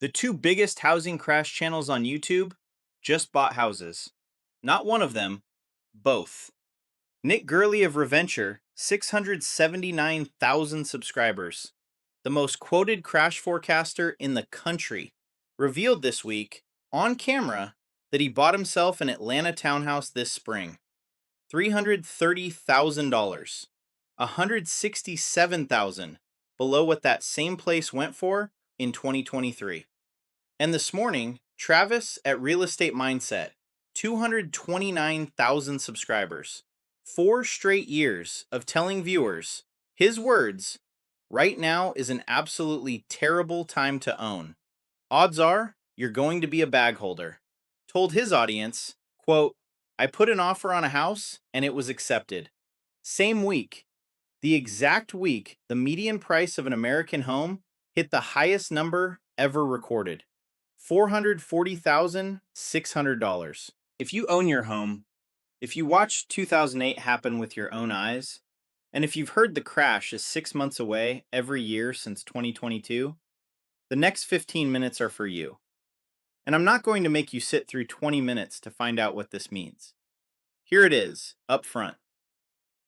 The two biggest housing crash channels on YouTube just bought houses. Not one of them, both. Nick Gerli of Reventure, 679,000 subscribers, the most quoted crash forecaster in the country, revealed this week on camera that he bought himself an Atlanta townhouse this spring. $330,000, 167,000 below what that same place went for in 2023. And this morning, Travis at Real Estate Mindset, 229,000 subscribers. 4 straight years of telling viewers, his words, right now is an absolutely terrible time to own. Odds are you're going to be a bag holder. Told his audience, quote, I put an offer on a house and it was accepted. Same week, the exact week the median price of an American home hit the highest number ever recorded. $440,600. If you own your home, if you watched 2008 happen with your own eyes, and if you've heard the crash is 6 months away every year since 2022, the next 15 minutes are for you. And I'm not going to make you sit through 20 minutes to find out what this means. Here it is, up front.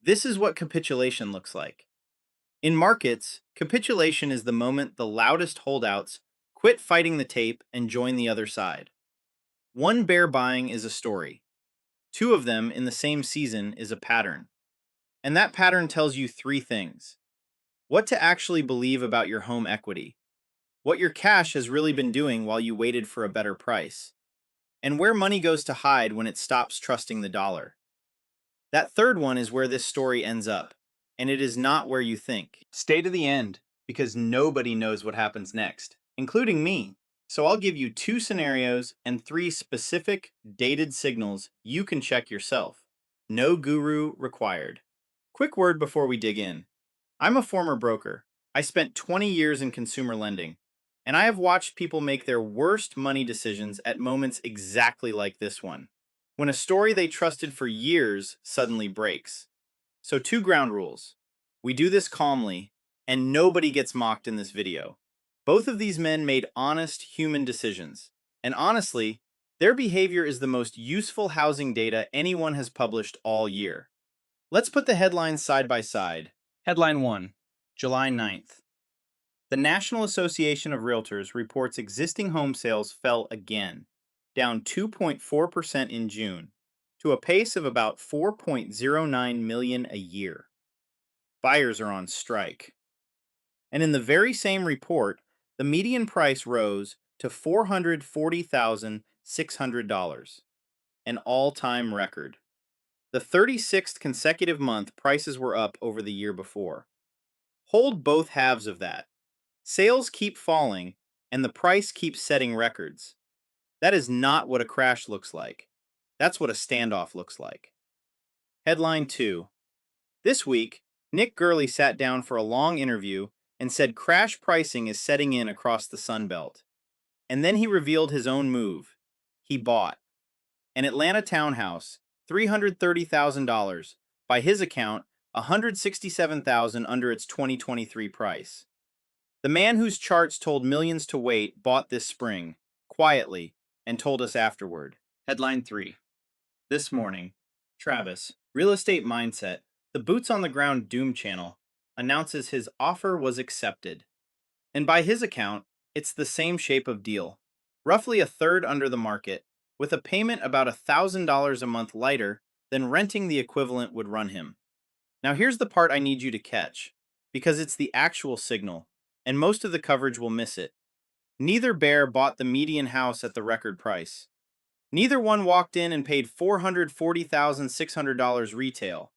This is what capitulation looks like. In markets, capitulation is the moment the loudest holdouts quit fighting the tape and join the other side. One bear buying is a story. Two of them in the same season is a pattern. And that pattern tells you three things. What to actually believe about your home equity. What your cash has really been doing while you waited for a better price. And where money goes to hide when it stops trusting the dollar. That third one is where this story ends up. And it is not where you think. Stay to the end, because nobody knows what happens next, including me. So I'll give you 2 scenarios and 3 specific, dated signals you can check yourself. No guru required. Quick word before we dig in. I'm a former broker. I spent 20 years in consumer lending, and I have watched people make their worst money decisions at moments exactly like this one, when a story they trusted for years suddenly breaks. So 2 ground rules. We do this calmly, and nobody gets mocked in this video. Both of these men made honest human decisions, and honestly, their behavior is the most useful housing data anyone has published all year. Let's put the headlines side by side. Headline 1, July 9th. The National Association of Realtors reports existing home sales fell again, down 2.4% in June, to a pace of about 4.09 million a year. Buyers are on strike. And in the very same report, the median price rose to $440,600, an all-time record. The 36th consecutive month prices were up over the year before. Hold both halves of that. Sales keep falling, and the price keeps setting records. That is not what a crash looks like. That's what a standoff looks like. Headline 2. This week, Nick Gerli sat down for a long interview and said crash pricing is setting in across the Sun Belt. And then he revealed his own move. He bought an Atlanta townhouse, $330,000, by his account, $167,000 under its 2023 price. The man whose charts told millions to wait bought this spring, quietly, and told us afterward. Headline 3. This morning, Travis, Real Estate Mindset, the Boots on the Ground Doom channel, announces his offer was accepted. And by his account, it's the same shape of deal, roughly a third under the market, with a payment about $1,000 a month lighter than renting the equivalent would run him. Now here's the part I need you to catch, because it's the actual signal, and most of the coverage will miss it. Neither bear bought the median house at the record price. Neither one walked in and paid $440,600 retail.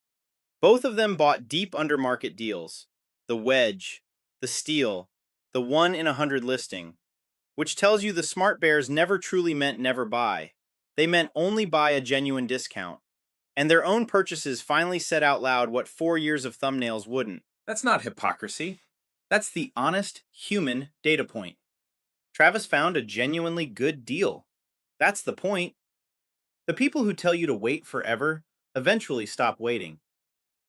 Both of them bought deep under market deals, the wedge, the steal, the 1 in 100 listing, which tells you the smart bears never truly meant never buy. They meant only buy a genuine discount. And their own purchases finally said out loud what 4 years of thumbnails wouldn't. That's not hypocrisy. That's the honest, human data point. Travis found a genuinely good deal. That's the point. The people who tell you to wait forever eventually stop waiting.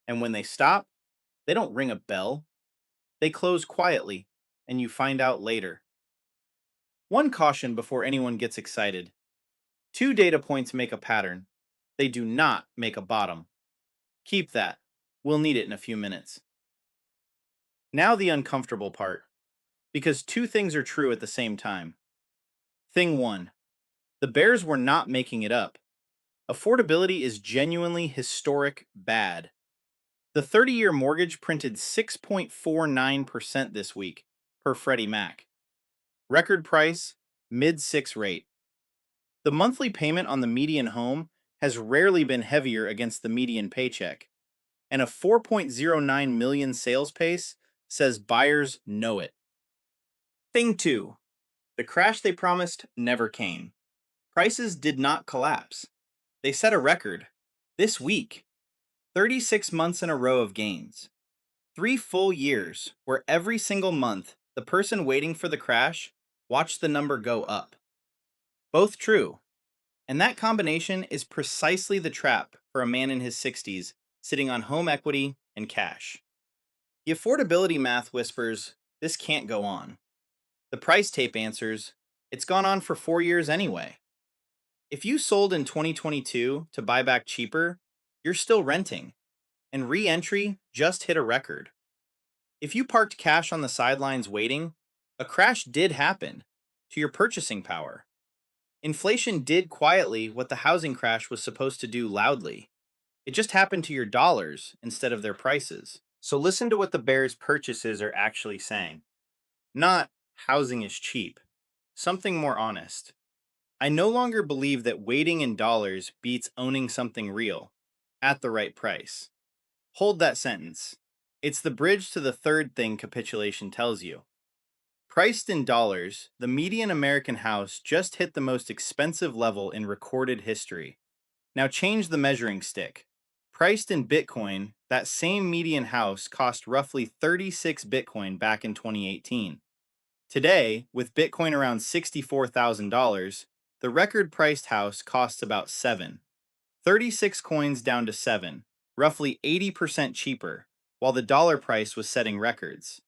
And when they stop, they don't ring a bell. They close quietly, and you find out later. One caution before anyone gets excited. Two data points make a pattern. They do not make a bottom. Keep that. We'll need it in a few minutes. Now the uncomfortable part, because two things are true at the same time. Thing one, the bears were not making it up. Affordability is genuinely historic bad. The 30-year mortgage printed 6.49% this week, per Freddie Mac. Record price, mid-6 rate. The monthly payment on the median home has rarely been heavier against the median paycheck, and a 4.09 million sales pace says buyers know it. Thing two, the crash they promised never came. Prices did not collapse. They set a record. This week, 36 months in a row of gains. 3 full years where every single month the person waiting for the crash watched the number go up. Both true. And that combination is precisely the trap for a man in his 60s sitting on home equity and cash. The affordability math whispers, this can't go on. The price tape answers, it's gone on for 4 years anyway. If you sold in 2022 to buy back cheaper, you're still renting, and re-entry just hit a record. If you parked cash on the sidelines waiting, a crash did happen to your purchasing power. Inflation did quietly what the housing crash was supposed to do loudly. It just happened to your dollars instead of their prices. So listen to what the bears' purchases are actually saying. Not, housing is cheap. Something more honest. I no longer believe that waiting in dollars beats owning something real, at the right price. Hold that sentence. It's the bridge to the third thing capitulation tells you. Priced in dollars, the median American house just hit the most expensive level in recorded history. Now change the measuring stick. Priced in Bitcoin, that same median house cost roughly 36 Bitcoin back in 2018. Today, with Bitcoin around $64,000, the record-priced house costs about 7. 36 coins down to 7, roughly 80% cheaper, while the dollar price was setting records.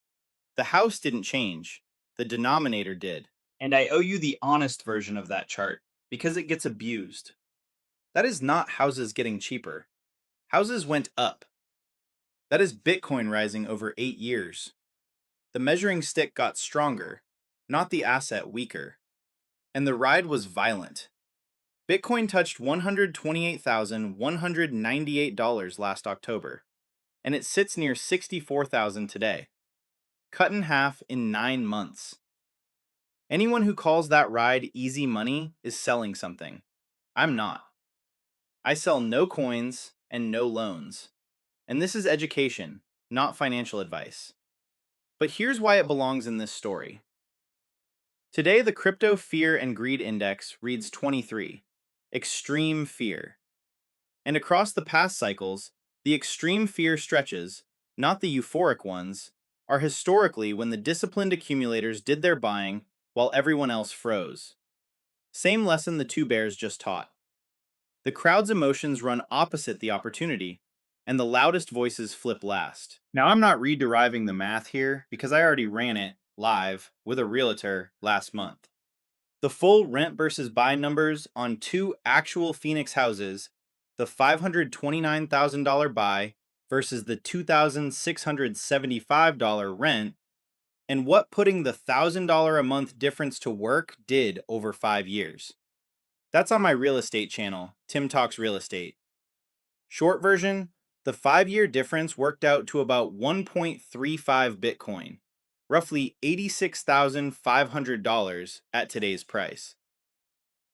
The house didn't change, the denominator did. And I owe you the honest version of that chart, because it gets abused. That is not houses getting cheaper. Houses went up. That is Bitcoin rising over 8 years. The measuring stick got stronger, not the asset weaker. And the ride was violent. Bitcoin touched $128,198 last October, and it sits near $64,000 today. Cut in half in 9 months. Anyone who calls that ride easy money is selling something. I'm not. I sell no coins and no loans. And this is education, not financial advice. But here's why it belongs in this story. Today, the Crypto Fear and Greed Index reads 23, extreme fear. And across the past cycles, the extreme fear stretches, not the euphoric ones, are historically when the disciplined accumulators did their buying while everyone else froze. Same lesson the two bears just taught. The crowd's emotions run opposite the opportunity, and the loudest voices flip last. Now, I'm not re-deriving the math here because I already ran it live with a realtor last month. The full rent versus buy numbers on 2 actual Phoenix houses, the $529,000 buy versus the $2,675 rent, and what putting the $1,000 a month difference to work did over 5 years. That's on my real estate channel, Tim Talks Real Estate. Short version, the 5-year difference worked out to about 1.35 Bitcoin, roughly $86,500 at today's price.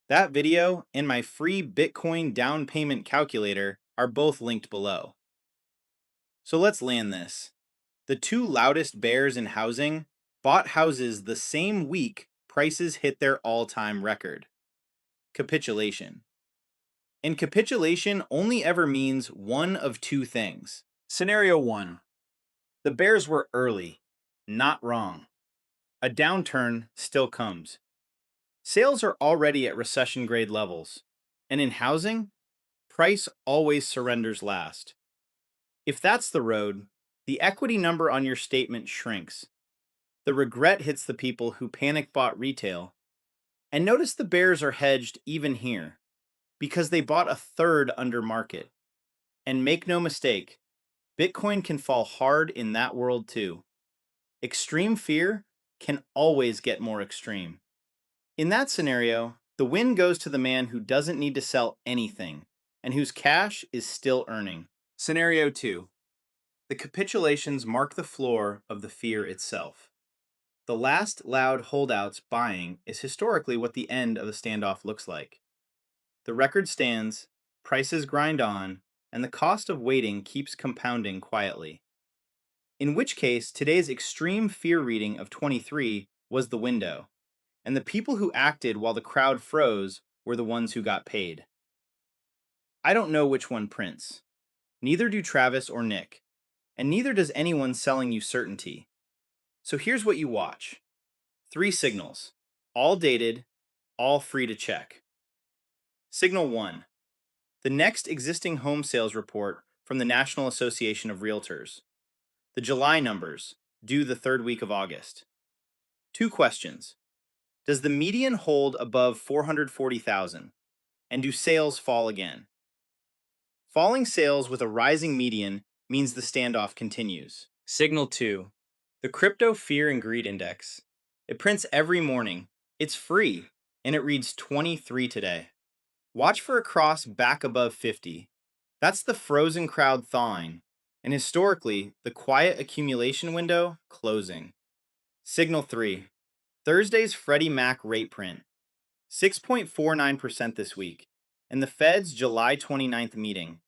That video and my free Bitcoin down payment calculator are both linked below. So let's land this. The two loudest bears in housing bought houses the same week prices hit their all-time record. Capitulation. And capitulation only ever means one of two things. Scenario 1. The bears were early, not wrong. A downturn still comes. Sales are already at recession-grade levels. And in housing, price always surrenders last. If that's the road, the equity number on your statement shrinks. The regret hits the people who panic bought retail And notice the bears are hedged even here because they bought a third under market. And make no mistake, Bitcoin can fall hard in that world too. Extreme fear can always get more extreme. In that scenario, the win goes to the man who doesn't need to sell anything and whose cash is still earning. Scenario 2. The capitulations mark the floor of the fear itself. The last loud holdouts buying is historically what the end of a standoff looks like. The record stands, prices grind on, and the cost of waiting keeps compounding quietly. In which case, today's extreme fear reading of 23 was the window, and the people who acted while the crowd froze were the ones who got paid. I don't know which one prints. Neither do Travis or Nick, and neither does anyone selling you certainty. So here's what you watch. 3 signals, all dated, all free to check. Signal 1. The next existing home sales report from the National Association of Realtors. The July numbers, due the 3rd week of August. 2 questions. Does the median hold above 440,000? And do sales fall again? Falling sales with a rising median means the standoff continues. Signal 2. The Crypto Fear and Greed Index. It prints every morning. It's free, and it reads 23 today. Watch for a cross back above 50. That's the frozen crowd thawing, and historically, the quiet accumulation window closing. Signal 3. Thursday's Freddie Mac rate print. 6.49% this week, and the Fed's July 29th meeting.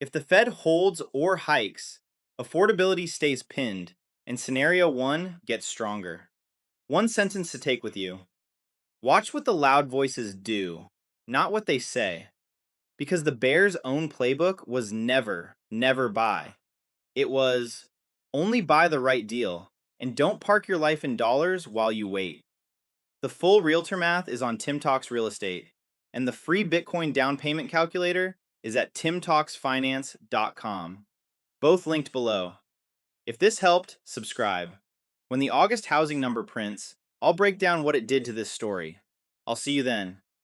If the Fed holds or hikes, affordability stays pinned, and scenario 1 gets stronger. One sentence to take with you. Watch what the loud voices do, not what they say. Because the Bears' own playbook was never buy. It was only buy the right deal, and don't park your life in dollars while you wait. The full realtor math is on Tim Talks Real Estate, and the free Bitcoin down payment calculator is at timtalksfinance.com. Both linked below. If this helped, subscribe. When the August housing number prints, I'll break down what it did to this story. I'll see you then.